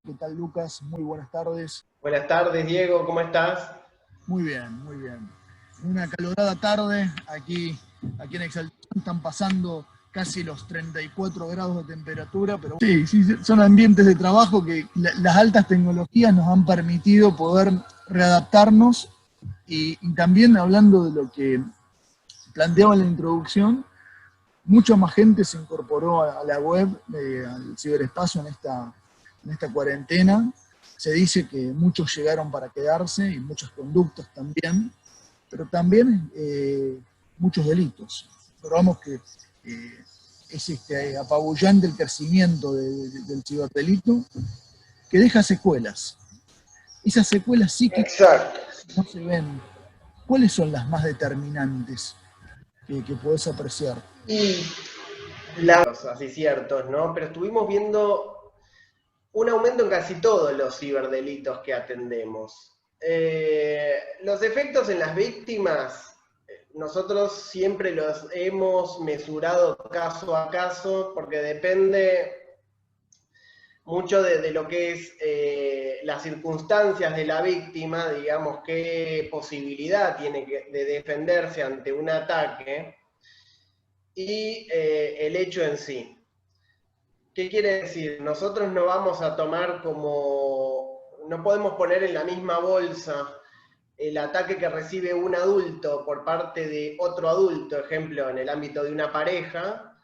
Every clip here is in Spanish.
¿Qué tal, Lucas? Muy buenas tardes. Buenas tardes, Diego, ¿cómo estás? Muy bien, muy bien. Una acalorada tarde aquí en Exaltación están pasando casi los 34 grados de temperatura, pero sí, son ambientes de trabajo que las altas tecnologías nos han permitido poder readaptarnos y también hablando de lo que planteaba en la introducción, mucha más gente se incorporó a la web, al ciberespacio en esta cuarentena. Se dice que muchos llegaron para quedarse y muchas conductas también, pero también muchos delitos. Probamos que es apabullante el crecimiento del ciberdelito que deja secuelas. Esas secuelas psíquicas Exacto. no se ven. ¿Cuáles son las más determinantes que podés apreciar? Y así ciertos, ¿no? Pero estuvimos viendo un aumento en casi todos los ciberdelitos que atendemos. Los efectos en las víctimas, nosotros siempre los hemos mesurado caso a caso, porque depende mucho de lo que es las circunstancias de la víctima, digamos, qué posibilidad tiene de defenderse ante un ataque y el hecho en sí. ¿Qué quiere decir? Nosotros no vamos a tomar no podemos poner en la misma bolsa el ataque que recibe un adulto por parte de otro adulto, ejemplo, en el ámbito de una pareja,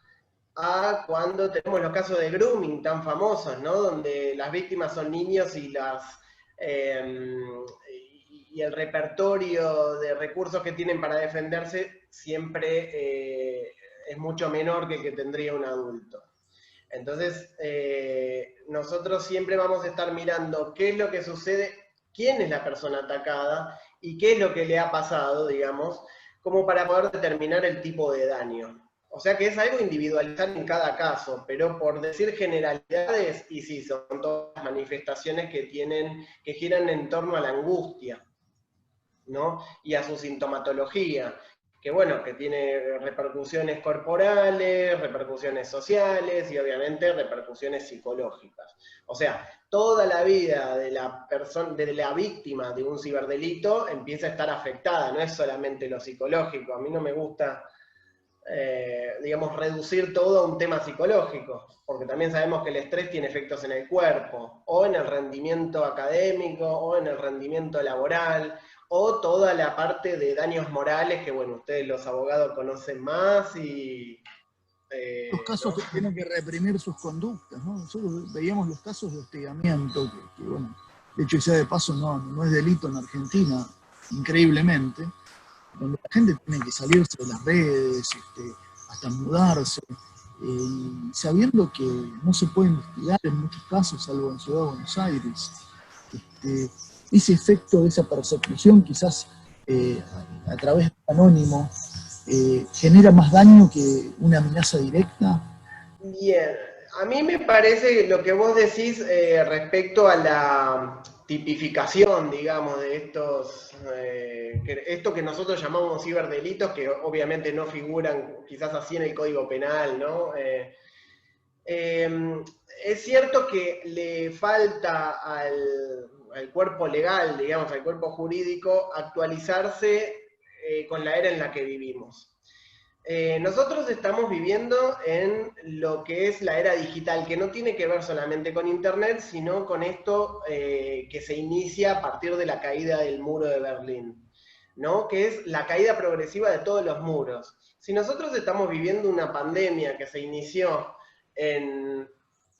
a cuando tenemos los casos de grooming tan famosos, ¿no? Donde las víctimas son niños eh, y el repertorio de recursos que tienen para defenderse siempre es mucho menor que el que tendría un adulto. Entonces, nosotros siempre vamos a estar mirando qué es lo que sucede, quién es la persona atacada y qué es lo que le ha pasado, digamos, como para poder determinar el tipo de daño. O sea que es algo individualizar en cada caso, pero por decir generalidades, y sí, son todas las manifestaciones que giran en torno a la angustia, ¿no? Y a su sintomatología, que bueno, que tiene repercusiones corporales, repercusiones sociales y obviamente repercusiones psicológicas. O sea, toda la vida de la persona, de la víctima de un ciberdelito empieza a estar afectada, no es solamente lo psicológico. A mí no me gusta digamos, reducir todo a un tema psicológico, porque también sabemos que el estrés tiene efectos en el cuerpo, o en el rendimiento académico, o en el rendimiento laboral, o toda la parte de daños morales, que bueno, ustedes los abogados conocen más y... Los casos ¿no? que tienen que reprimir sus conductas, ¿no? Nosotros veíamos los casos de hostigamiento, que bueno, de hecho, y sea de paso, no es delito en Argentina, increíblemente, donde la gente tiene que salirse de las redes, hasta mudarse, sabiendo que no se puede investigar en muchos casos, salvo en Ciudad de Buenos Aires. Ese efecto de esa persecución, quizás a través de un anónimo, genera más daño que una amenaza directa. Bien, a mí me parece lo que vos decís respecto a la tipificación, digamos, de esto que nosotros llamamos ciberdelitos, que obviamente no figuran quizás así en el Código Penal, ¿no? Eh, es cierto que le falta al cuerpo legal, digamos, al cuerpo jurídico, actualizarse con la era en la que vivimos. Nosotros estamos viviendo en lo que es la era digital, que no tiene que ver solamente con Internet, sino con esto que se inicia a partir de la caída del muro de Berlín, ¿no? Que es la caída progresiva de todos los muros. Si nosotros estamos viviendo una pandemia que se inició en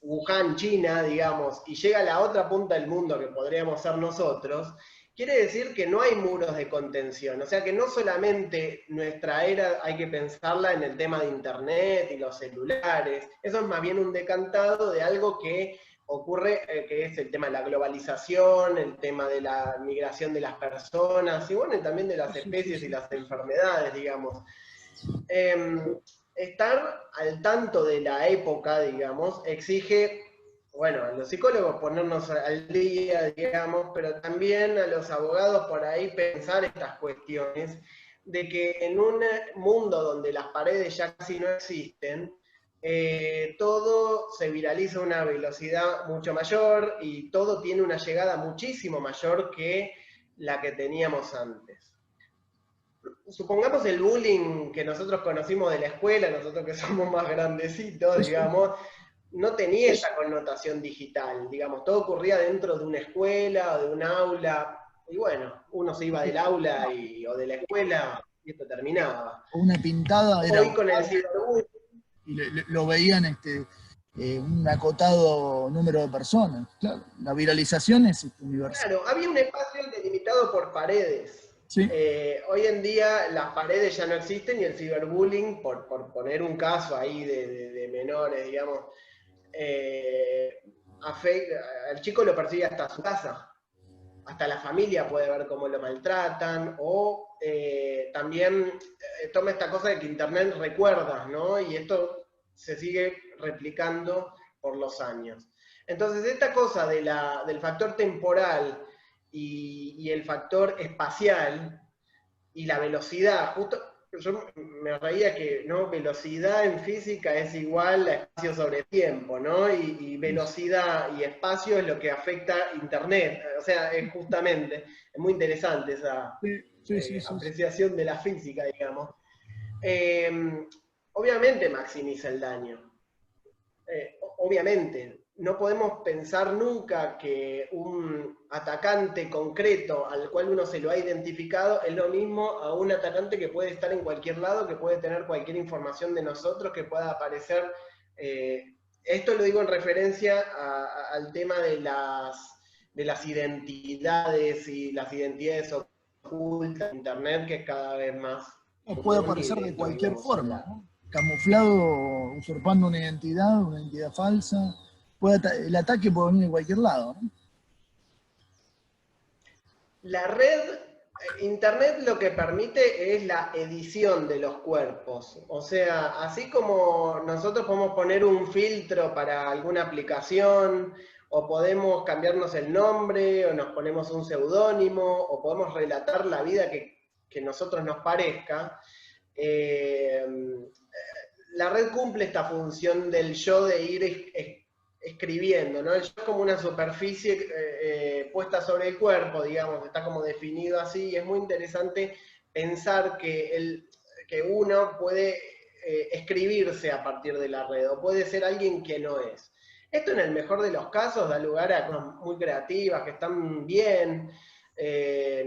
Wuhan, China, digamos, y llega a la otra punta del mundo que podríamos ser nosotros, quiere decir que no hay muros de contención, o sea que no solamente nuestra era hay que pensarla en el tema de internet y los celulares, eso es más bien un decantado de algo que ocurre, que es el tema de la globalización, el tema de la migración de las personas, y bueno, y también de las especies y las enfermedades, digamos. Estar al tanto de la época, digamos, exige, bueno, a los psicólogos ponernos al día, digamos, pero también a los abogados por ahí pensar estas cuestiones de que en un mundo donde las paredes ya casi no existen, todo se viraliza a una velocidad mucho mayor y todo tiene una llegada muchísimo mayor que la que teníamos antes. Supongamos el bullying que nosotros conocimos de la escuela, nosotros que somos más grandecitos, digamos, no tenía esa connotación digital, digamos, todo ocurría dentro de una escuela o de un aula, y bueno, uno se iba del aula o de la escuela y esto terminaba. Una pintada era... Hoy con el ciberbullying... Y lo veían un acotado número de personas. Claro, la viralización es universal. Claro, había un espacio delimitado por paredes. Sí. Hoy en día las paredes ya no existen y el ciberbullying, por poner un caso ahí de menores, digamos, al chico lo persigue hasta su casa. Hasta la familia puede ver cómo lo maltratan, o también toma esta cosa de que Internet recuerda, ¿no? Y esto se sigue replicando por los años. Entonces, esta cosa del factor temporal y el factor espacial y la velocidad, justo yo me reía que ¿no? Velocidad en física es igual a espacio sobre tiempo, ¿no? Y velocidad y espacio es lo que afecta Internet. O sea, es justamente, es muy interesante esa apreciación de la física, digamos. Obviamente maximiza el daño. Obviamente, no podemos pensar nunca que un atacante concreto al cual uno se lo ha identificado es lo mismo a un atacante que puede estar en cualquier lado, que puede tener cualquier información de nosotros, que pueda aparecer. Esto lo digo en referencia al tema de las identidades y las identidades ocultas en Internet, que es cada vez más... Puede aparecer de cualquier forma, ¿no? Camuflado, usurpando una identidad falsa. El ataque puede venir de cualquier lado, ¿no? La red, Internet lo que permite es la edición de los cuerpos. O sea, así como nosotros podemos poner un filtro para alguna aplicación, o podemos cambiarnos el nombre, o nos ponemos un seudónimo, o podemos relatar la vida que nosotros nos parezca, la red cumple esta función del yo de ir escribiendo, ¿no? El yo es como una superficie puesta sobre el cuerpo, digamos, está como definido así, y es muy interesante pensar que uno puede escribirse a partir de la red, o puede ser alguien que no es. Esto en el mejor de los casos da lugar a cosas muy creativas, que están bien.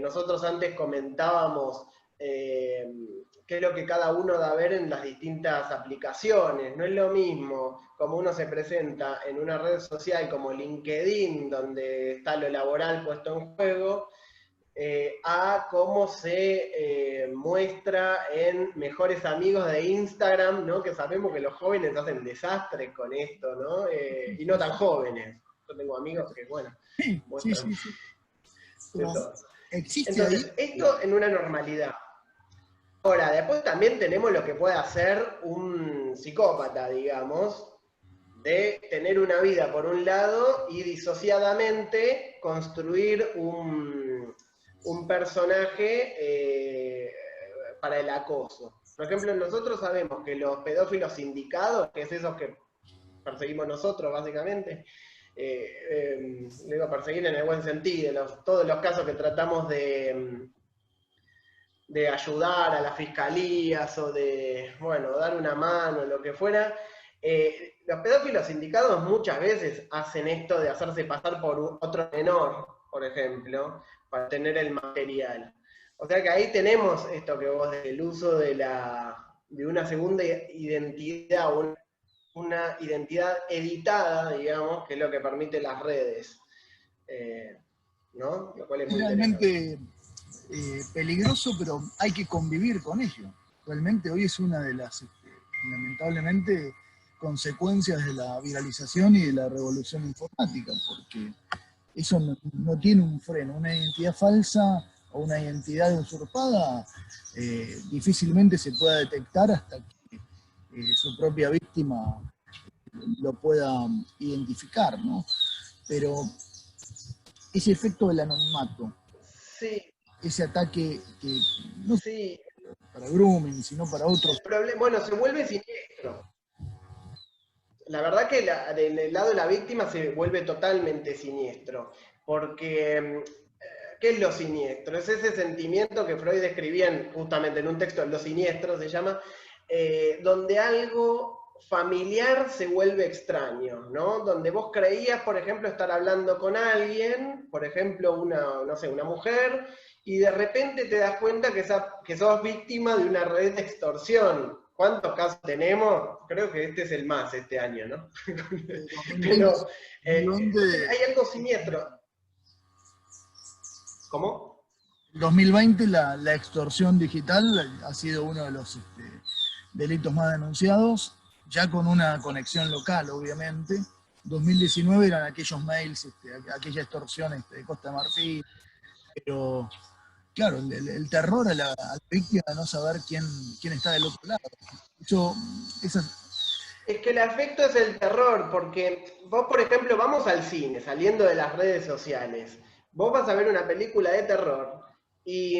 Nosotros antes comentábamos qué es lo que cada uno da a ver en las distintas aplicaciones. No es lo mismo como uno se presenta en una red social como LinkedIn, donde está lo laboral puesto en juego, a cómo se muestra en Mejores Amigos de Instagram, ¿no? Que sabemos que los jóvenes hacen desastres con esto, ¿no? Y no tan jóvenes. Yo tengo amigos que, bueno, muestran de todo. Entonces, esto en una normalidad. Ahora, después también tenemos lo que puede hacer un psicópata, digamos, de tener una vida por un lado y disociadamente construir un personaje para el acoso. Por ejemplo, nosotros sabemos que los pedófilos sindicados, que es esos que perseguimos nosotros básicamente, lo digo perseguir en el buen sentido, todos los casos que tratamos de ayudar a las fiscalías o de, bueno, dar una mano, lo que fuera, los pedófilos sindicados muchas veces hacen esto de hacerse pasar por otro menor, por ejemplo, para tener el material. O sea que ahí tenemos esto que vos decís, el uso de una segunda identidad, una identidad editada, digamos, que es lo que permite las redes, ¿no? Lo cual es muy realmente peligroso, pero hay que convivir con ello. Realmente hoy es una de las, lamentablemente, consecuencias de la viralización y de la revolución informática, porque eso no tiene un freno. Una identidad falsa o una identidad usurpada difícilmente se pueda detectar hasta que su propia víctima lo pueda identificar, ¿no? Pero ese efecto del anonimato, sí, ese ataque que no sí, para grooming, sino para otros. bueno, se vuelve siniestro. la verdad que del lado de la víctima se vuelve totalmente siniestro, porque ¿qué es lo siniestro? Es ese sentimiento que Freud describía justamente en un texto, Lo siniestro se llama, donde algo familiar se vuelve extraño, ¿no? Donde vos creías, por ejemplo, estar hablando con alguien, por ejemplo, no sé, una mujer, y de repente te das cuenta que sos víctima de una red de extorsión. ¿Cuántos casos tenemos? Creo que este es el más este año, ¿no? 2020, Pero, 2020, entonces hay algo siniestro. ¿Cómo? 2020 la extorsión digital ha sido uno de los delitos más denunciados, ya con una conexión local, obviamente. 2019 eran aquellos mails, aquella extorsión de Costa de Marfil, pero claro, el terror a la víctima de no saber quién está del otro lado. Eso, Es que el afecto es el terror, porque vos, por ejemplo, vamos al cine, saliendo de las redes sociales. Vos vas a ver una película de terror y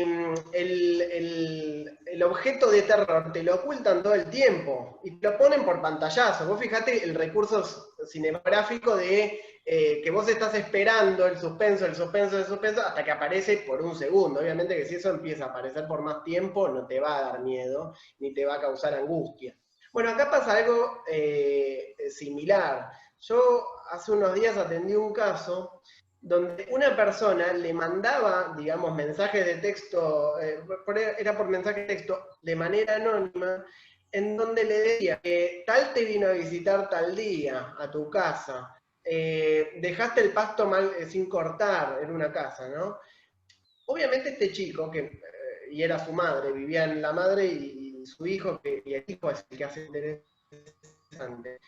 el objeto de terror te lo ocultan todo el tiempo y te lo ponen por pantallazo. Vos fijate el recurso cinematográfico de que vos estás esperando el suspenso, hasta que aparece por un segundo. Obviamente que si eso empieza a aparecer por más tiempo, no te va a dar miedo ni te va a causar angustia. Bueno, acá pasa algo similar. Yo hace unos días atendí un caso donde una persona le mandaba, digamos, mensajes de texto, era por mensaje de texto, de manera anónima, en donde le decía que tal te vino a visitar tal día a tu casa, dejaste el pasto mal, sin cortar en una casa, ¿no? Obviamente este chico, y era su madre, vivía en la madre y su hijo, y el hijo es el que hace interesante.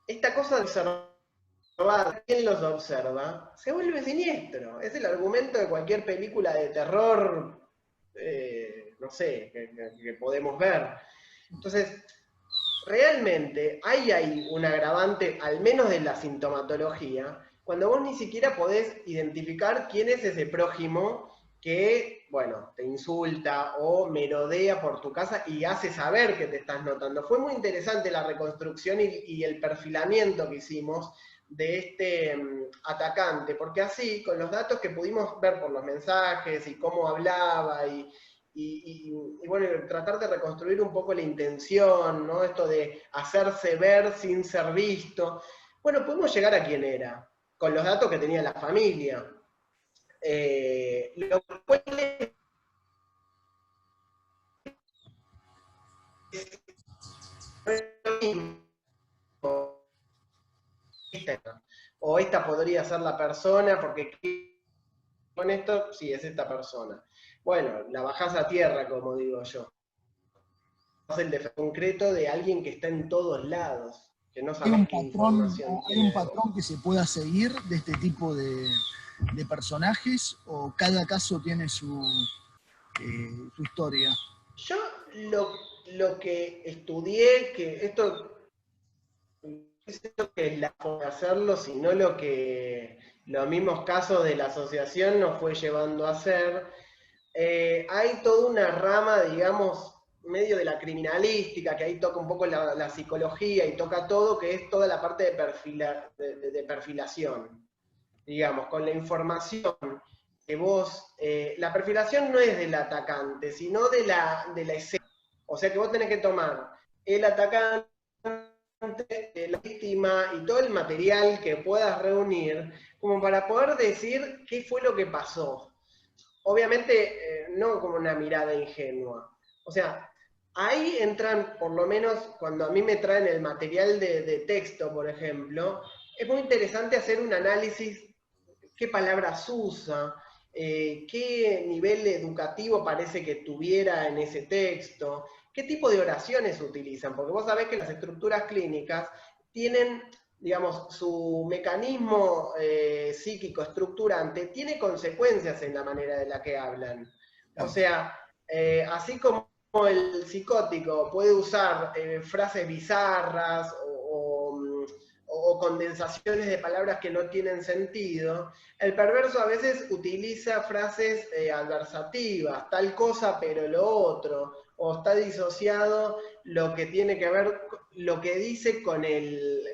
Esta cosa de observar quién los observa se vuelve siniestro. Es el argumento de cualquier película de terror, no sé, que podemos ver. Entonces, realmente hay un agravante, al menos de la sintomatología, cuando vos ni siquiera podés identificar quién es ese prójimo que, bueno, te insulta o merodea por tu casa y hace saber que te estás notando. Fue muy interesante la reconstrucción y el perfilamiento que hicimos de este atacante, porque así, con los datos que pudimos ver por los mensajes y cómo hablaba y bueno, tratar de reconstruir un poco la intención, ¿no? Esto de hacerse ver sin ser visto. Bueno, pudimos llegar a quién era, con los datos que tenía la familia. Lo cual es lo mismo. O esta podría ser la persona, porque con esto, sí, es esta persona. Bueno, la bajás a tierra, como digo yo. Es el de concreto de alguien que está en todos lados, que no sabes qué información hay un tiene de vos. patrón que se pueda seguir de este tipo de personajes o cada caso tiene su historia. Yo lo que estudié, que esto no es lo que es la forma de hacerlo, sino lo que los mismos casos de la asociación nos fue llevando a hacer, hay toda una rama, digamos, medio de la criminalística, que ahí toca un poco la psicología y toca todo, que es toda la parte de perfilación, digamos, con la información que vos, la perfilación no es del atacante, sino de la escena. O sea que vos tenés que tomar el atacante, la víctima y todo el material que puedas reunir como para poder decir qué fue lo que pasó. Obviamente, no como una mirada ingenua. O sea, ahí entran, por lo menos cuando a mí me traen el material de texto, por ejemplo, es muy interesante hacer un análisis, qué palabras usa, qué nivel educativo parece que tuviera en ese texto, qué tipo de oraciones utilizan, porque vos sabés que las estructuras clínicas tienen, digamos, su mecanismo psíquico estructurante, tiene consecuencias en la manera de la que hablan. O sea, así como el psicótico puede usar frases bizarras o o condensaciones de palabras que no tienen sentido, el perverso a veces utiliza frases adversativas, tal cosa pero lo otro, o está disociado lo que tiene que ver, lo que dice con el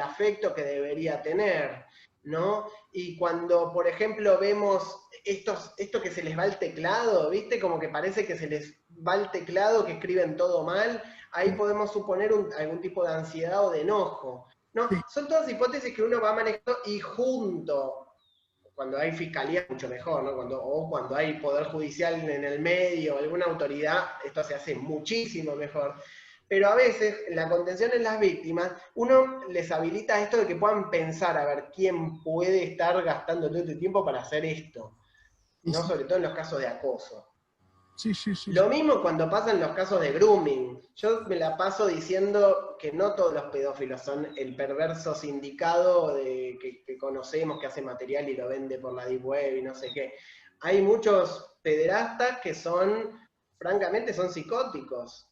afecto que debería tener, ¿no? Y cuando, por ejemplo, vemos esto que se les va el teclado, ¿viste? Como que parece que se les va el teclado, que escriben todo mal, ahí podemos suponer algún tipo de ansiedad o de enojo, ¿no? Sí, Son todas hipótesis que uno va manejando y junto, cuando hay fiscalía, mucho mejor, ¿no? Cuando hay poder judicial en el medio, alguna autoridad, esto se hace muchísimo mejor. Pero a veces, en la contención en las víctimas, uno les habilita esto de que puedan pensar a ver quién puede estar gastando todo este tiempo para hacer esto, sí, ¿no? sí, Sobre todo en los casos de acoso. sí, sí, sí, Lo mismo cuando pasan los casos de grooming. Yo me la paso diciendo que no todos los pedófilos son el perverso sindicado que conocemos, que hace material y lo vende por la deep web y no sé qué. Hay muchos pederastas que francamente, son psicóticos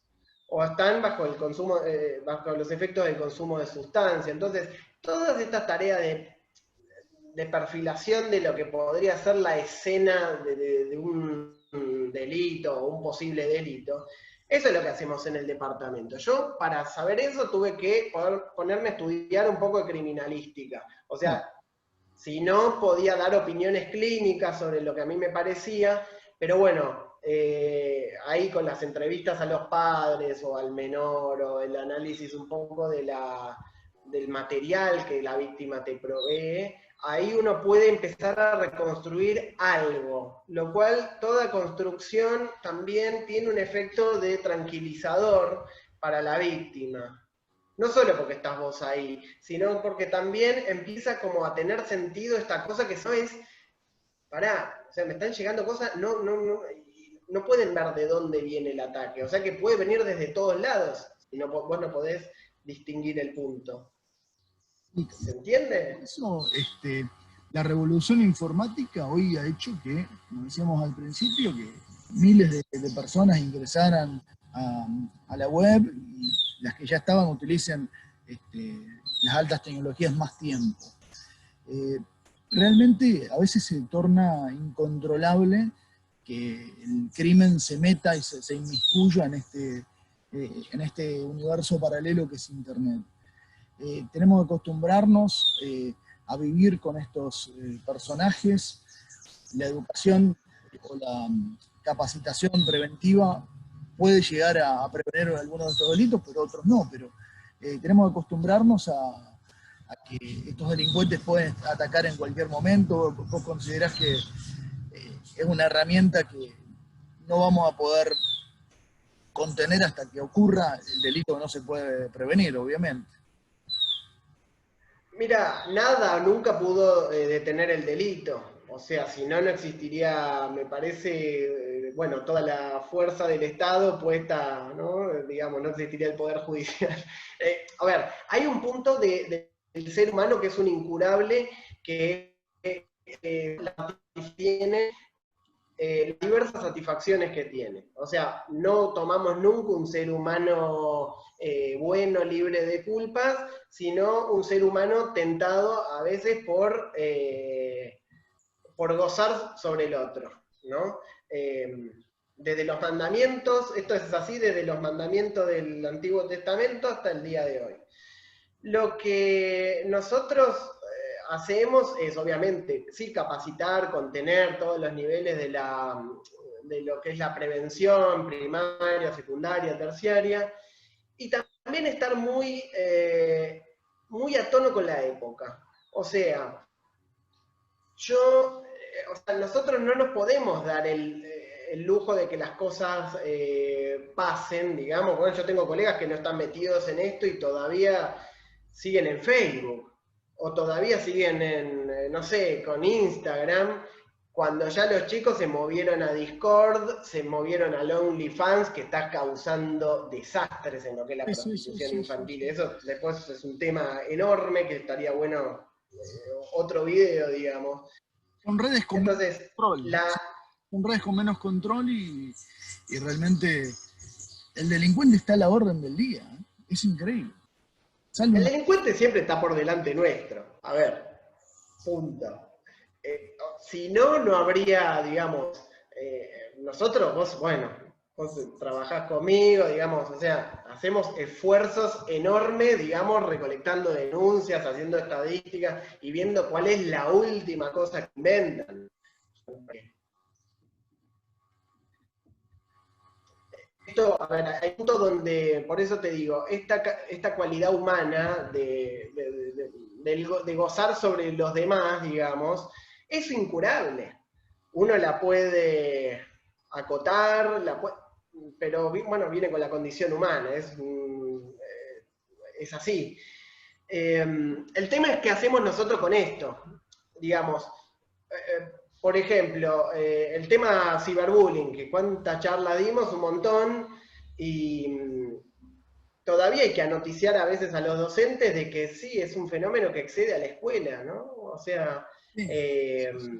o están bajo el consumo, bajo los efectos del consumo de sustancia. Entonces, todas estas tareas de perfilación de lo que podría ser la escena de un delito o un posible delito. Eso es lo que hacemos en el departamento. Yo, para saber eso, tuve que ponerme a estudiar un poco de criminalística. O sea, si no, podía dar opiniones clínicas sobre lo que a mí me parecía, pero bueno, ahí con las entrevistas a los padres o al menor o el análisis un poco del material que la víctima te provee, ahí uno puede empezar a reconstruir algo, lo cual toda construcción también tiene un efecto de tranquilizador para la víctima. No solo porque estás vos ahí, sino porque también empieza como a tener sentido esta cosa que sabes, pará, o sea, me están llegando cosas, no pueden ver de dónde viene el ataque, o sea que puede venir desde todos lados, y vos no podés distinguir el punto. sí. ¿Se entiende? Eso, la revolución informática hoy ha hecho que, como decíamos al principio, que miles de personas ingresaran a la web y las que ya estaban utilicen las altas tecnologías más tiempo. Realmente a veces se torna incontrolable que el crimen se meta y se inmiscuya en este universo paralelo que es Internet. Tenemos que acostumbrarnos a vivir con estos personajes. La educación o la capacitación preventiva puede llegar a prevenir algunos de estos delitos, pero otros no. Pero tenemos que acostumbrarnos a que estos delincuentes pueden atacar en cualquier momento. Vos considerás que es una herramienta que no vamos a poder contener hasta que ocurra el delito que no se puede prevenir, obviamente. Mira, nada nunca pudo detener el delito. O sea, si no, no existiría, me parece, bueno, toda la fuerza del Estado puesta, ¿no? Digamos, no existiría el Poder Judicial. A ver, hay un punto del ser humano que es un incurable, que tiene las diversas satisfacciones que tiene. O sea, no tomamos nunca un ser humano bueno, libre de culpas, sino un ser humano tentado a veces por gozar sobre el otro, ¿no? Desde los mandamientos, esto es así desde los mandamientos del Antiguo Testamento hasta el día de hoy. Lo que nosotros hacemos es, obviamente, sí, capacitar, contener todos los niveles de lo que es la prevención primaria, secundaria, terciaria, y también estar muy a tono con la época. O sea, nosotros no nos podemos dar el lujo de que las cosas pasen, digamos. Bueno, yo tengo colegas que no están metidos en esto y todavía siguen en Facebook, o todavía siguen no sé, con Instagram, cuando ya los chicos se movieron a Discord, se movieron a OnlyFans, que está causando desastres en lo que es la prostitución infantil. Eso después es un tema enorme que estaría bueno otro video, digamos. Son redes con Entonces, menos control. Son redes con menos control y realmente el delincuente está a la orden del día. Es increíble. El delincuente siempre está por delante nuestro. A ver, punto. Si no, no habría, digamos, nosotros, vos trabajás conmigo, digamos, o sea, hacemos esfuerzos enormes, digamos, recolectando denuncias, haciendo estadísticas y viendo cuál es la última cosa que inventan. Esto, a ver, hay puntos donde, por eso te digo, esta cualidad humana de gozar sobre los demás, digamos, es incurable. Uno la puede acotar, pero bueno, viene con la condición humana, es así. El tema es qué hacemos nosotros con esto. Digamos, por ejemplo, el tema ciberbullying, que cuánta charla dimos, un montón, y todavía hay que anoticiar a veces a los docentes de que sí, es un fenómeno que excede a la escuela, ¿no? O sea, Sí, el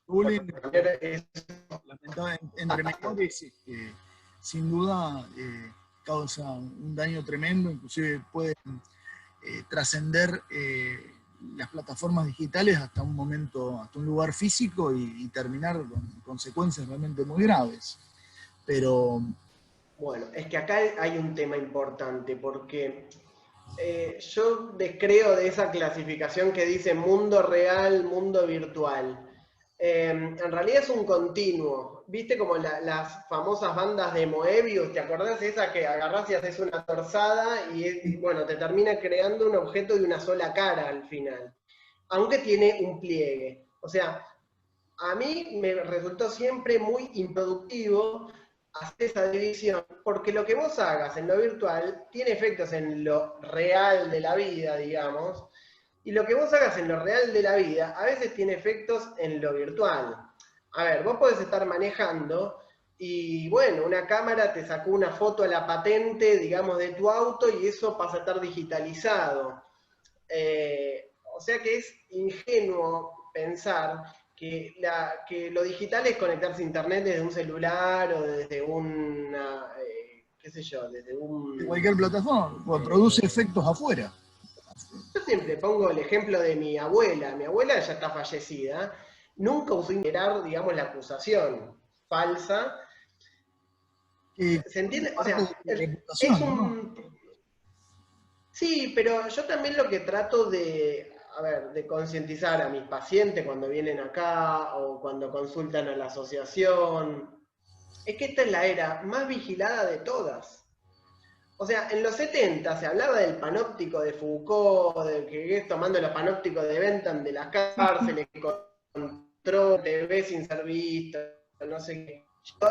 bullying, entre menores, sin duda causa un daño tremendo, inclusive puede trascender las plataformas digitales hasta un momento, hasta un lugar físico y terminar con consecuencias realmente muy graves. Pero bueno, es que acá hay un tema importante, porque yo descreo de esa clasificación que dice mundo real, mundo virtual. En realidad es un continuo. ¿Viste como las famosas bandas de Moebius? ¿Te acordás de esa que agarrás y haces una torzada y bueno, te termina creando un objeto de una sola cara al final? Aunque tiene un pliegue. O sea, a mí me resultó siempre muy improductivo hacer esa división, porque lo que vos hagas en lo virtual tiene efectos en lo real de la vida, digamos, y lo que vos hagas en lo real de la vida a veces tiene efectos en lo virtual. A ver, vos podés estar manejando y bueno, una cámara te sacó una foto a la patente, digamos, de tu auto y eso pasa a estar digitalizado. O sea que es ingenuo pensar que lo digital es conectarse a internet desde un celular o desde una, qué sé yo, desde un... cualquier plataforma produce efectos afuera. Yo siempre pongo el ejemplo de mi abuela. Mi abuela ya está fallecida. Nunca usó integrar, digamos, la acusación falsa. ¿Se entiende? O sea, es Reputación, ¿no? un... Sí, pero yo también lo que trato de, a ver, de concientizar a mis pacientes cuando vienen acá o cuando consultan a la asociación, es que esta es la era más vigilada de todas. O sea, en los 70 se hablaba del panóptico de Foucault, de que es tomando los panópticos de Bentham de las cárceles, que control TV sin ser visto, no sé qué.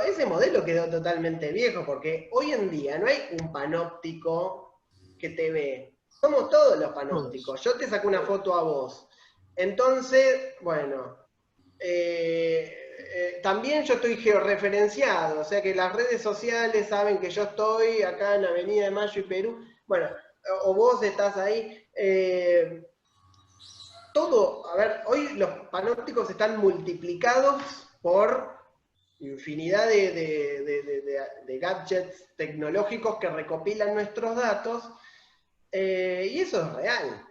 Ese modelo quedó totalmente viejo, porque hoy en día no hay un panóptico que te ve. Somos todos los panópticos. Yo te saco una foto a vos. Entonces, bueno, también yo estoy georreferenciado, o sea que las redes sociales saben que yo estoy acá en Avenida de Mayo y Perú. Bueno, o vos estás ahí. Todo, a ver, hoy los panópticos están multiplicados por infinidad de gadgets tecnológicos que recopilan nuestros datos, y eso es real,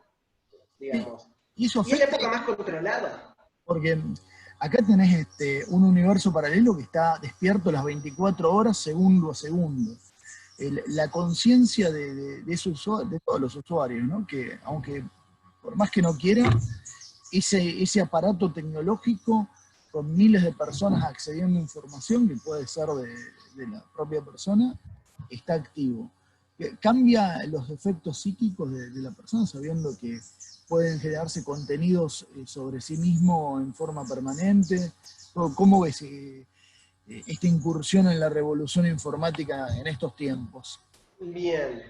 digamos. Y eso Y es la afecta época más controlada. porque acá tenés un universo paralelo que está despierto las 24 horas, segundo a segundo. La conciencia de todos los usuarios, ¿no? Que aunque por más que no quiera, ese aparato tecnológico con miles de personas accediendo a información que puede ser de la propia persona, está activo. Cambia los efectos psíquicos de la persona sabiendo que pueden generarse contenidos sobre sí mismo en forma permanente. ¿Cómo ves esta incursión en la revolución informática en estos tiempos? Bien,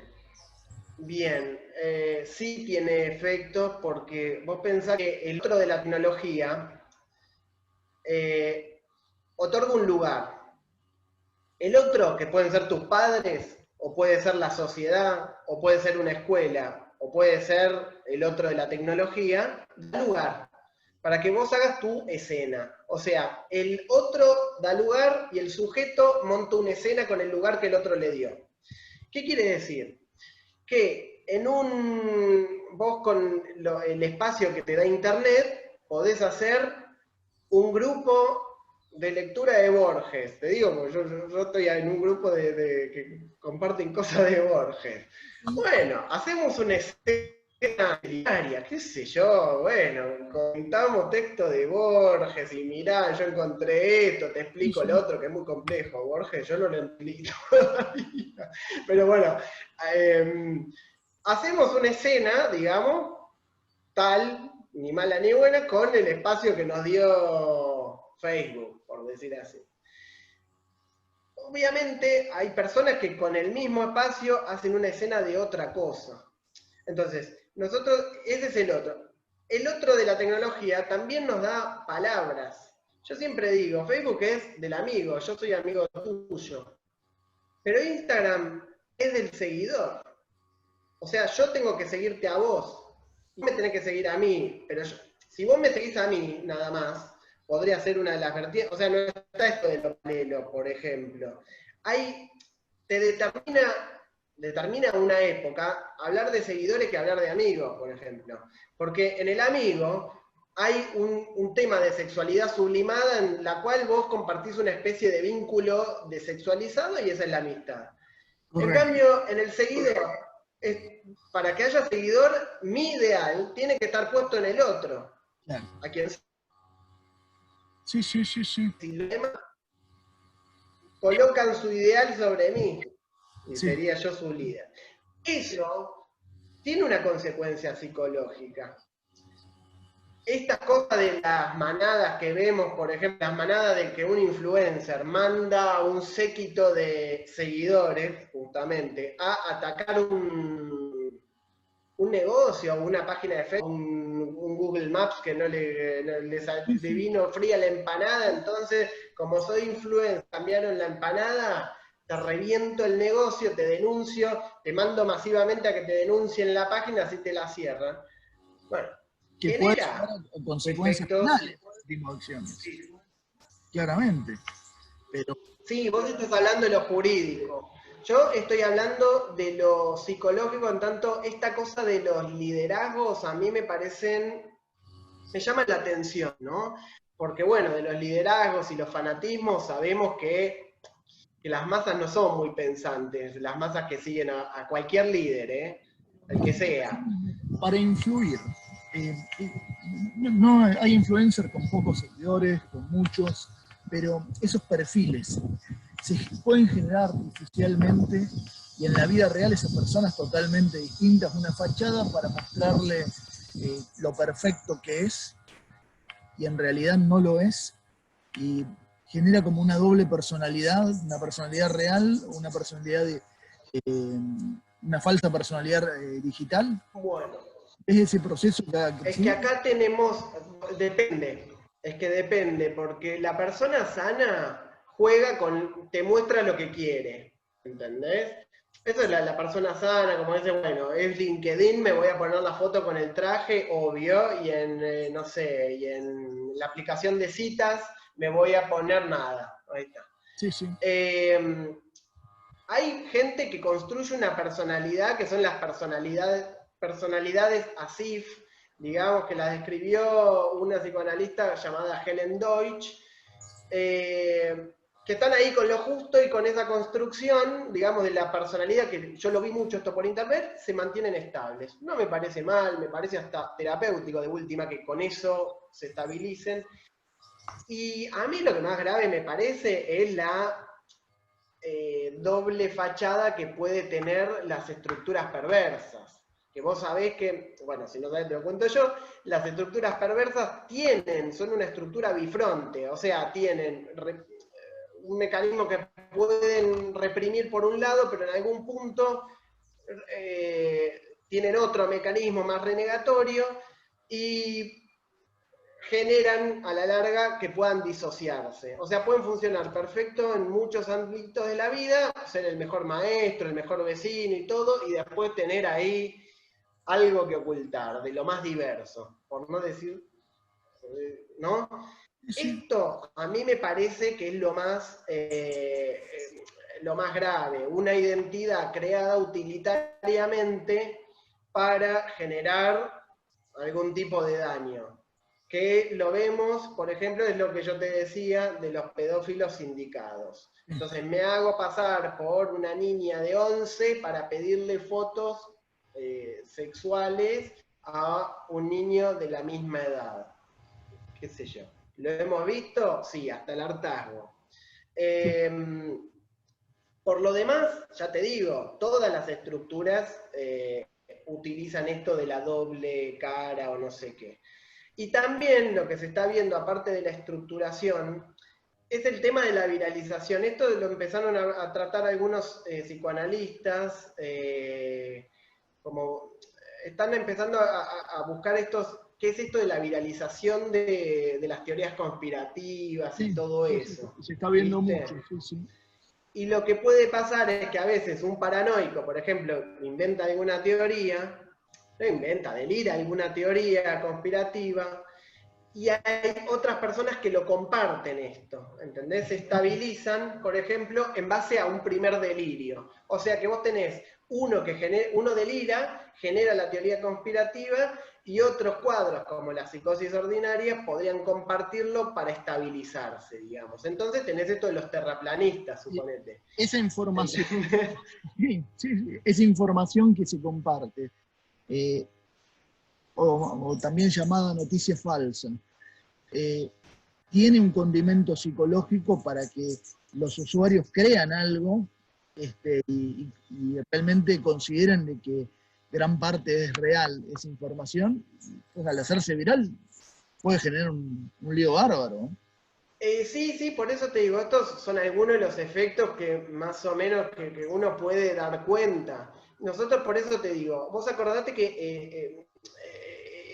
bien. Sí tiene efectos porque vos pensás que el otro de la tecnología otorga un lugar. El otro, que pueden ser tus padres, o puede ser la sociedad, o puede ser una escuela, o puede ser el otro de la tecnología, da lugar para que vos hagas tu escena. O sea, el otro da lugar y el sujeto monta una escena con el lugar que el otro le dio. ¿Qué quiere decir? que vos con el espacio que te da internet podés hacer un grupo de lectura de Borges. Te digo, porque yo estoy en un grupo que comparten cosas de Borges. Bueno, hacemos una escena diaria, qué sé yo, bueno, contamos texto de Borges y mirá, yo encontré esto, te explico lo otro que es muy complejo, Borges, yo no lo entendí todavía. Pero bueno, hacemos una escena, digamos, tal, ni mala ni buena, con el espacio que nos dio Facebook, por decir así. Obviamente hay personas que con el mismo espacio hacen una escena de otra cosa. Entonces, ese es el otro. El otro de la tecnología también nos da palabras. Yo siempre digo, Facebook es del amigo, yo soy amigo tuyo. Pero Instagram es del seguidor. O sea, yo tengo que seguirte a vos. Y me tenés que seguir a mí. Pero si vos me seguís a mí, nada más, podría ser una de las vertientes. O sea, no está esto de lo paralelo, por ejemplo. Te determina una época hablar de seguidores que hablar de amigos, por ejemplo. Porque en el amigo hay un tema de sexualidad sublimada en la cual vos compartís una especie de vínculo desexualizado y esa es la amistad. Correcto. En cambio, en el seguidor, para que haya seguidor, mi ideal tiene que estar puesto en el otro. Claro. A quien sí. Si lo demás colocan su ideal sobre mí y Sí. sería yo su líder. Eso tiene una consecuencia psicológica. Estas cosas de las manadas que vemos, por ejemplo, las manadas de que un influencer manda a un séquito de seguidores, justamente, a atacar un negocio, una página de Facebook, un Google Maps que no le vino fría la empanada, entonces, como soy influencer, cambiaron la empanada, te reviento el negocio, te denuncio, te mando masivamente a que te denuncien la página, así te la cierran. Bueno, que puede llevar a consecuencias penales ese tipo de acciones. Sí. Claramente. Pero sí, vos estás hablando de lo jurídico. Yo estoy hablando de lo psicológico, en tanto esta cosa de los liderazgos a mí me llaman la atención, ¿no? Porque bueno, de los liderazgos y los fanatismos sabemos que las masas no son muy pensantes, las masas que siguen a cualquier líder, el que sea. Para influir, no hay influencers con pocos seguidores, con muchos, pero esos perfiles se pueden generar artificialmente y en la vida real esas personas totalmente distintas, una fachada para mostrarle lo perfecto que es y en realidad no lo es y genera como una doble personalidad, una personalidad real, una personalidad una falsa personalidad digital. Bueno, es ese proceso que es que acá tenemos, depende, porque la persona sana juega te muestra lo que quiere, ¿entendés? Eso es la persona sana, como dice, bueno, es LinkedIn, me voy a poner la foto con el traje, obvio, y en, no sé, y en la aplicación de citas me voy a poner nada. Ahí está. Sí. Hay gente que construye una personalidad que son las personalidades ASIF, digamos, que las describió una psicoanalista llamada Helen Deutsch, que están ahí con lo justo y con esa construcción, digamos, de la personalidad, que yo lo vi mucho esto por internet, se mantienen estables. No me parece mal, me parece hasta terapéutico de última que con eso se estabilicen. Y a mí lo que más grave me parece es la doble fachada que puede tener las estructuras perversas. Que vos sabés que, bueno, si no sabés te lo cuento yo, las estructuras perversas son una estructura bifronte, o sea, tienen un mecanismo que pueden reprimir por un lado, pero en algún punto tienen otro mecanismo más renegatorio y generan a la larga que puedan disociarse. O sea, pueden funcionar perfecto en muchos ámbitos de la vida, ser el mejor maestro, el mejor vecino y todo, y después tener ahí algo que ocultar, de lo más diverso, por no decir, ¿no? Sí. Esto a mí me parece que es lo más lo más grave, una identidad creada utilitariamente para generar algún tipo de daño. Que lo vemos, por ejemplo, es lo que yo te decía de los pedófilos sindicados. Entonces me hago pasar por una niña de 11 para pedirle fotos sexuales a un niño de la misma edad. Qué sé yo. ¿Lo hemos visto? Sí, hasta el hartazgo. Por lo demás, ya te digo, todas las estructuras utilizan esto de la doble cara o no sé qué. Y también lo que se está viendo, aparte de la estructuración, es el tema de la viralización. Esto lo empezaron a tratar algunos psicoanalistas, como están empezando a buscar qué es esto de la viralización de las teorías conspirativas y todo eso. Se está viendo ¿viste? mucho, sí. Y lo que puede pasar es que a veces un paranoico, por ejemplo, inventa alguna teoría, delira alguna teoría conspirativa, y hay otras personas que lo comparten esto, ¿entendés? Se estabilizan, por ejemplo, en base a un primer delirio. O sea que vos tenés uno delira, genera la teoría conspirativa, y otros cuadros, como la psicosis ordinaria, podrían compartirlo para estabilizarse, digamos. Entonces tenés esto de los terraplanistas, suponete. Esa información, esa información que se comparte, o también llamada noticia falsa, tiene un condimento psicológico para que los usuarios crean algo y realmente consideren de que gran parte es real esa información, pues al hacerse viral puede generar un lío bárbaro. Sí, por eso te digo, estos son algunos de los efectos que más o menos que uno puede dar cuenta. Nosotros por eso te digo, vos acordate que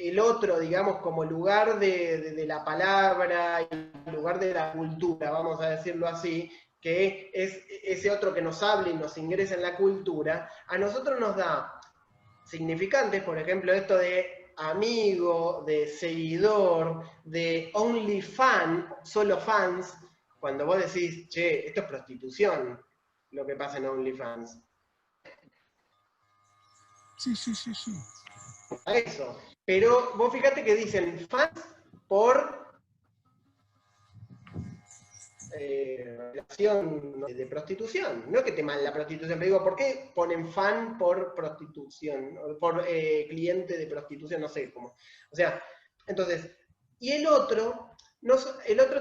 el otro, digamos, como lugar de la palabra, y lugar de la cultura, vamos a decirlo así, que es ese otro que nos habla y nos ingresa en la cultura, a nosotros nos da significantes, por ejemplo, esto de amigo, de seguidor, de only fan, solo fans, cuando vos decís, che, esto es prostitución, lo que pasa en OnlyFans. Sí. A eso. Pero vos fíjate que dicen fans por relación de prostitución. No es que te mal la prostitución, pero digo, ¿por qué ponen fan por prostitución? Por cliente de prostitución, no sé cómo. O sea, entonces, y el otro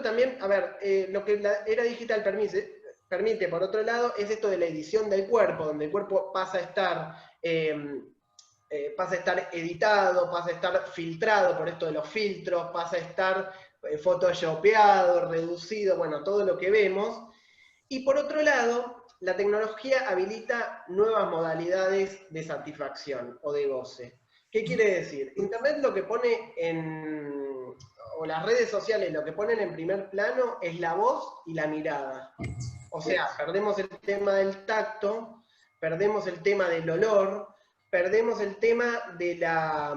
también, a ver, lo que la era digital permite, por otro lado, es esto de la edición del cuerpo, donde el cuerpo pasa a estar editado, pasa a estar filtrado por esto de los filtros, pasa a estar photoshopeado, reducido, bueno, todo lo que vemos. Y por otro lado, la tecnología habilita nuevas modalidades de satisfacción o de goce. ¿Qué quiere decir? Internet lo que pone o las redes sociales lo que ponen en primer plano es la voz y la mirada. O sea, perdemos el tema del tacto, perdemos el tema del olor, perdemos el tema de la...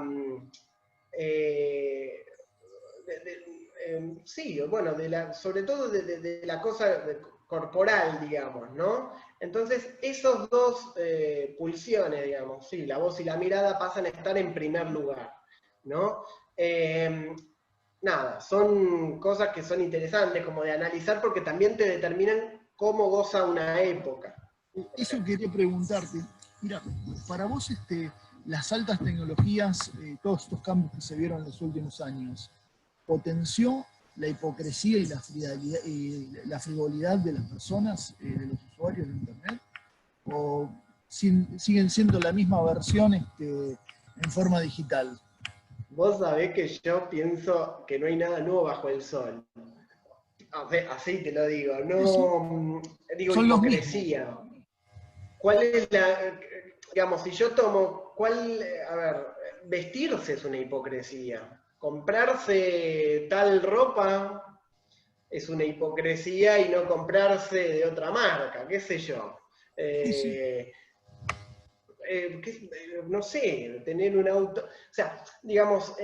sí, bueno, sobre todo de la cosa corporal, digamos, ¿no? Entonces, esos dos pulsiones, digamos, sí, la voz y la mirada pasan a estar en primer lugar, ¿no? Nada, son cosas que son interesantes como de analizar porque también te determinan cómo goza una época. Eso quería preguntarte. Mira, para vos las altas tecnologías, todos estos cambios que se vieron en los últimos años, ¿potenció la hipocresía y la frivolidad de las personas, de los usuarios de Internet? ¿O siguen siendo la misma versión en forma digital? Vos sabés que yo pienso que no hay nada nuevo bajo el sol. Así te lo digo, no digo son hipocresía. ¿Cuál es digamos, si yo tomo, a ver, vestirse es una hipocresía, comprarse tal ropa es una hipocresía y no comprarse de otra marca, qué sé yo. No sé, tener un auto, o sea, digamos,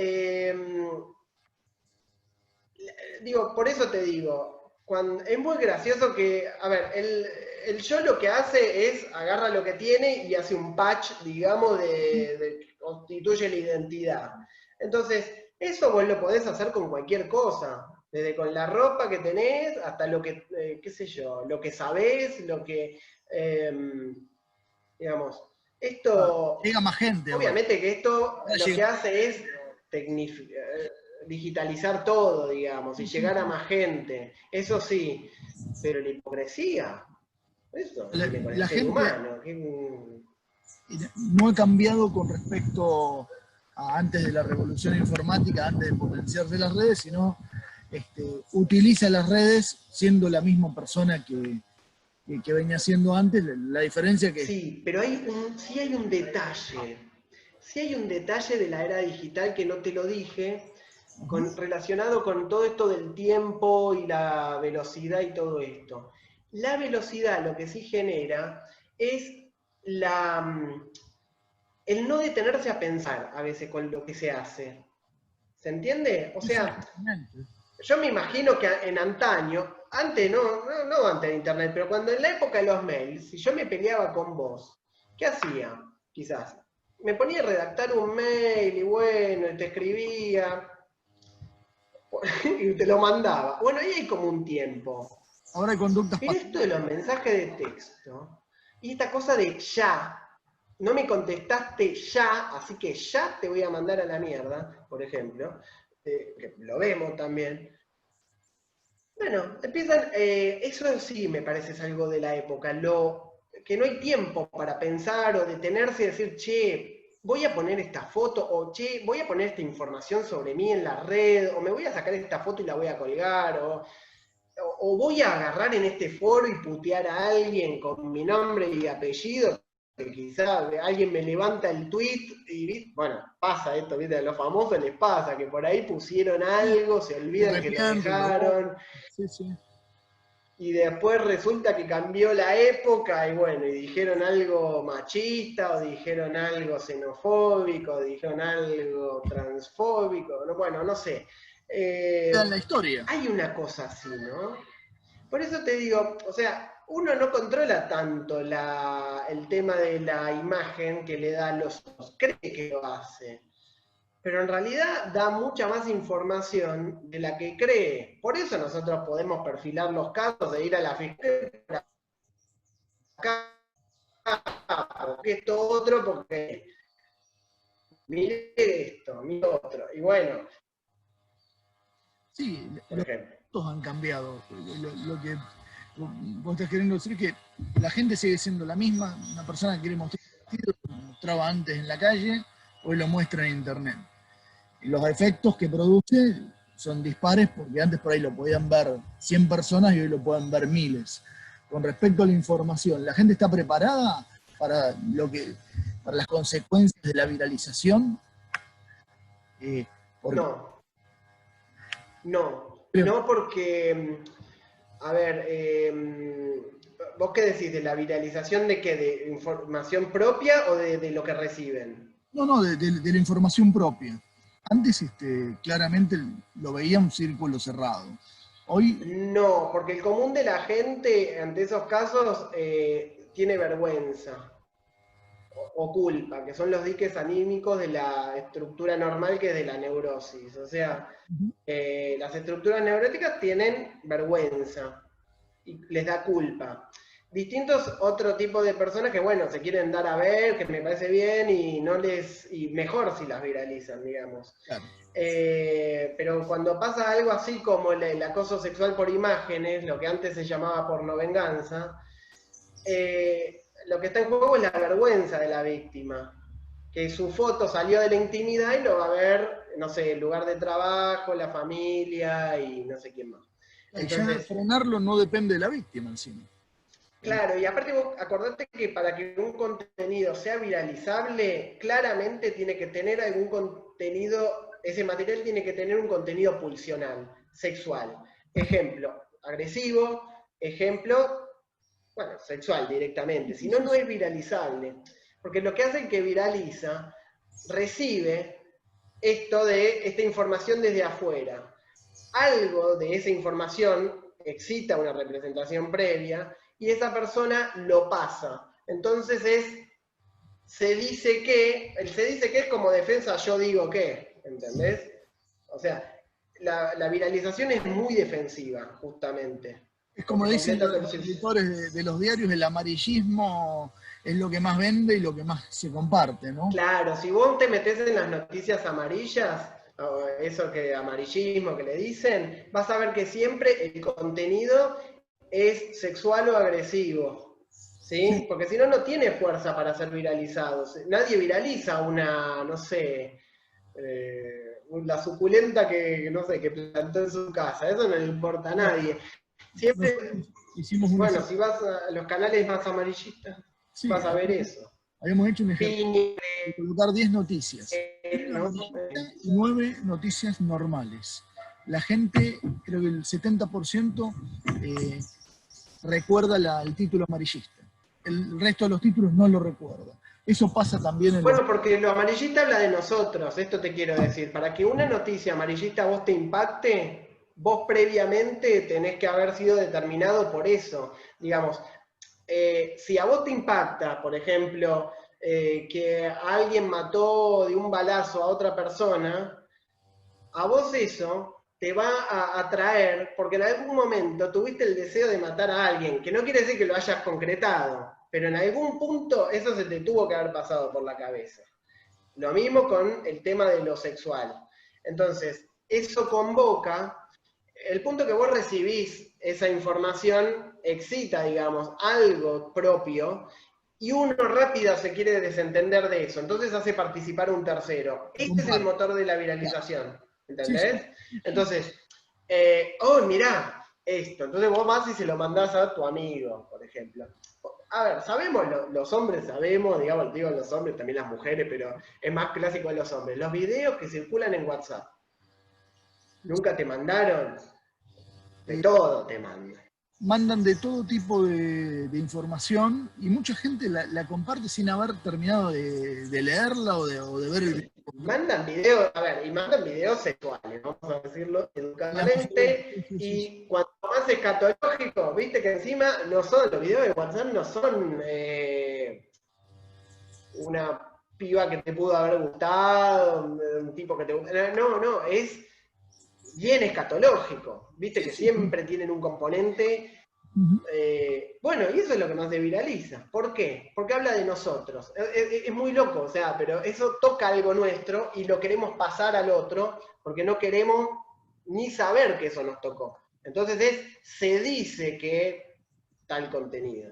digo, por eso te digo, es muy gracioso que, a ver, el yo lo que hace es agarra lo que tiene y hace un patch, digamos, que constituye la identidad. Entonces, eso vos lo podés hacer con cualquier cosa, desde con la ropa que tenés hasta lo que, qué sé yo, lo que sabés, lo que, digamos, esto, Llega más gente ahora. obviamente que esto Ahora lo que llega. hace es digitalizar todo, digamos, y llegar a más gente, eso sí, pero la hipocresía, eso viene con el La ser gente humano. no ha cambiado con respecto a antes de la revolución informática, antes de potenciarse las redes, sino utiliza las redes siendo la misma persona que venía siendo antes. La diferencia que... Sí, pero sí hay un detalle. Sí hay un detalle de la era digital que no te lo dije, relacionado con todo esto del tiempo y la velocidad y todo esto. La velocidad lo que sí genera es el no detenerse a pensar a veces con lo que se hace. ¿Se entiende? O sea, yo me imagino que en antaño, antes no antes de internet, pero cuando en la época de los mails, si yo me peleaba con vos, ¿qué hacía? Quizás. Me ponía a redactar un mail y bueno, y te escribía y te lo mandaba. Bueno, ahí hay como un tiempo. Ahora hay conductas Pero esto de los mensajes de texto y esta cosa de ya, no me contestaste ya, así que ya te voy a mandar a la mierda, por ejemplo, que lo vemos también. Bueno, empiezan, eso sí me parece es algo de la época, que no hay tiempo para pensar o detenerse y decir, che, voy a poner esta foto, o che, voy a poner esta información sobre mí en la red, o me voy a sacar esta foto y la voy a colgar, o voy a agarrar en este foro y putear a alguien con mi nombre y apellido, que quizás alguien me levanta el tweet y, bueno, pasa esto, ¿viste? A los famosos les pasa, que por ahí pusieron algo, se olvidan que lo dejaron, sí, sí. y después resulta que cambió la época y bueno, y dijeron algo machista, o dijeron algo xenofóbico, o dijeron algo transfóbico, bueno, no sé. En la historia. Hay una cosa así, ¿no? Por eso te digo, o sea, uno no controla tanto el tema de la imagen que le da a los otros, cree que lo hace, pero en realidad da mucha más información de la que cree. Por eso nosotros podemos perfilar los casos de ir a la fiscalía, porque esto otro, porque mire esto, mire otro, y bueno, Sí, por ejemplo. todos han cambiado. Lo que vos estás queriendo decir es que la gente sigue siendo la misma. Una persona que quiere mostrar lo mostraba antes en la calle, hoy lo muestra en internet. Y los efectos que produce son dispares porque antes por ahí lo podían ver 100 personas y hoy lo pueden ver miles. Con respecto a la información, ¿la gente está preparada para las consecuencias de la viralización? No porque, a ver, ¿vos qué decís? ¿De la viralización de qué? ¿De información propia o de lo que reciben? No, de la información propia. Antes claramente lo veía un círculo cerrado. Hoy... No, porque el común de la gente ante esos casos tiene vergüenza o culpa, que son los diques anímicos de la estructura normal que es de la neurosis. O sea, las estructuras neuróticas tienen vergüenza y les da culpa. Distintos otro tipo de personas que, bueno, se quieren dar a ver, que me parece bien y mejor si las viralizan, digamos. Claro. Pero cuando pasa algo así como el acoso sexual por imágenes, lo que antes se llamaba pornovenganza, lo que está en juego es la vergüenza de la víctima. Que su foto salió de la intimidad y lo va a ver, no sé, el lugar de trabajo, la familia y no sé quién más. Entonces, ya frenarlo no depende de la víctima encima. Claro, y aparte vos acordate que para que un contenido sea viralizable, claramente tiene que tener algún contenido, ese material tiene que tener un contenido pulsional, sexual. Ejemplo, agresivo, ejemplo, bueno, sexual directamente, si no, no es viralizable. Porque lo que hace el que viraliza, recibe esta información desde afuera. Algo de esa información excita una representación previa, y esa persona lo pasa. Entonces el se dice que es como defensa, yo digo que, ¿entendés? O sea, la viralización es muy defensiva, justamente. Es como dicen los editores de los diarios, el amarillismo es lo que más vende y lo que más se comparte, ¿no? Claro, si vos te metés en las noticias amarillas, o eso que amarillismo que le dicen, vas a ver que siempre el contenido es sexual o agresivo, ¿sí? Sí. Porque si no, no tiene fuerza para ser viralizado. Nadie viraliza una, no sé, la suculenta que, no sé, que plantó en su casa. Eso no le importa a nadie. Siempre, hicimos bueno, si vas a los canales más amarillistas, sí, vas a ver eso. Habíamos hecho un ejercicio de colocar 10 noticias. ¿No? Y 9 noticias normales. La gente, creo que el 70% recuerda el título amarillista. El resto de los títulos no lo recuerda. Eso pasa también en Bueno, porque lo amarillista habla de nosotros, esto te quiero decir. Para que una noticia amarillista a vos te impacte, vos previamente tenés que haber sido determinado por eso. Digamos, si a vos te impacta, por ejemplo, que alguien mató de un balazo a otra persona, a vos eso te va a atraer porque en algún momento tuviste el deseo de matar a alguien, que no quiere decir que lo hayas concretado, pero en algún punto eso se te tuvo que haber pasado por la cabeza. Lo mismo con el tema de lo sexual. Entonces, eso convoca, el punto que vos recibís esa información excita, digamos, algo propio, y uno rápido se quiere desentender de eso, entonces hace participar a un tercero. Este es el motor de la viralización, ¿entendés? Sí. Entonces, mirá esto, entonces vos vas y se lo mandás a tu amigo, por ejemplo. A ver, sabemos, los hombres sabemos, digamos, digo los hombres, también las mujeres, pero es más clásico de los hombres, los videos que circulan en WhatsApp. ¿Nunca te mandaron? De todo te mandan. Mandan de todo tipo de información y mucha gente la comparte sin haber terminado de leerla o de ver el video. Mandan videos, a ver, y mandan videos sexuales, vamos a decirlo educadamente, y cuanto más escatológico, viste que encima no son, los videos de WhatsApp no son una piba que te pudo haber gustado, un tipo que te gusta, no, es bien escatológico, viste que siempre tienen un componente. Bueno, y eso es lo que nos viraliza. ¿Por qué? Porque habla de nosotros. Es muy loco, o sea, pero eso toca algo nuestro y lo queremos pasar al otro porque no queremos ni saber que eso nos tocó. Entonces se dice que tal contenido.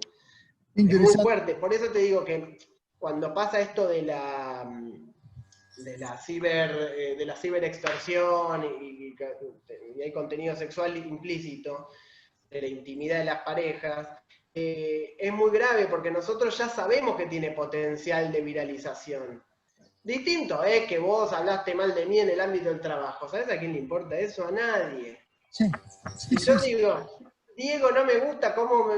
Es muy fuerte. Por eso te digo que cuando pasa esto de la ciberextorsión y hay contenido sexual implícito, de la intimidad de las parejas, es muy grave porque nosotros ya sabemos que tiene potencial de viralización. Distinto es que vos hablaste mal de mí en el ámbito del trabajo. ¿Sabes a quién le importa eso? A nadie. Sí. Si yo digo, Diego no me gusta cómo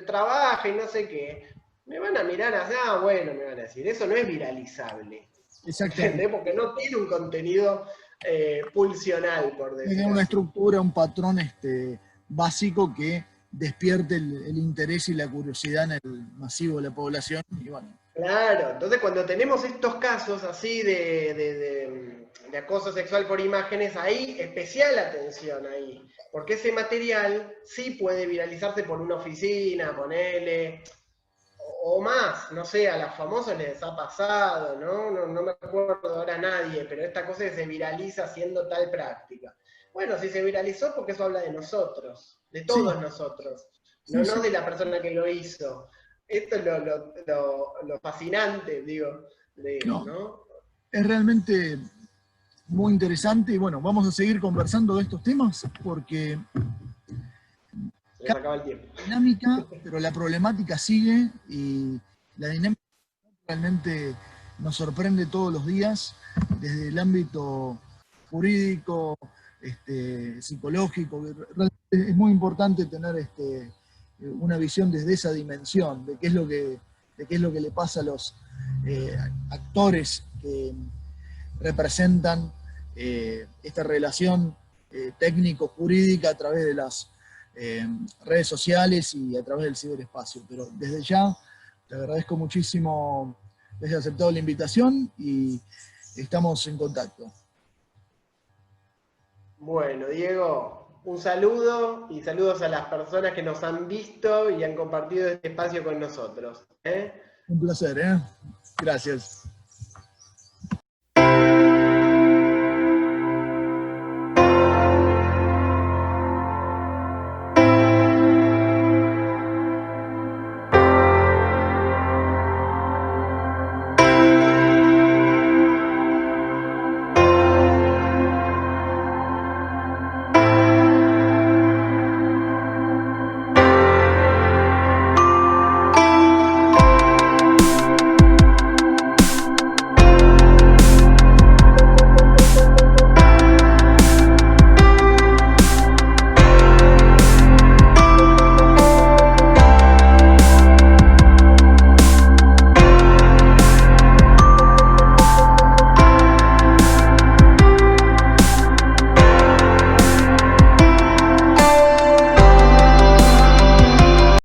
trabaja y no sé qué, me van a mirar allá, bueno, me van a decir, eso no es viralizable. Exactamente. Porque no tiene un contenido pulsional, por decirlo así. Tiene una estructura, un patrón básico que despierte el interés y la curiosidad en el masivo de la población. Y bueno. Claro, entonces cuando tenemos estos casos así de acoso sexual por imágenes, ahí especial atención ahí, porque ese material sí puede viralizarse por una oficina, ponele, o más, no sé, a los famosos les ha pasado, no me acuerdo ahora nadie, pero esta cosa que se viraliza haciendo tal práctica. Bueno, si se viralizó porque eso habla de nosotros, de todos nosotros, no de la persona que lo hizo. Esto es lo fascinante, digo, de ¿no? Es realmente muy interesante y bueno, vamos a seguir conversando de estos temas porque se nos acaba el tiempo. Dinámica, pero la problemática sigue y la dinámica realmente nos sorprende todos los días desde el ámbito jurídico, psicológico. Es muy importante tener una visión desde esa dimensión, de qué es lo que le pasa a los actores que representan esta relación técnico-jurídica a través de las redes sociales y a través del ciberespacio. Pero desde ya te agradezco muchísimo que hayas aceptado la invitación y estamos en contacto. Bueno, Diego, un saludo y saludos a las personas que nos han visto y han compartido este espacio con nosotros. Un placer, ¿eh? Gracias.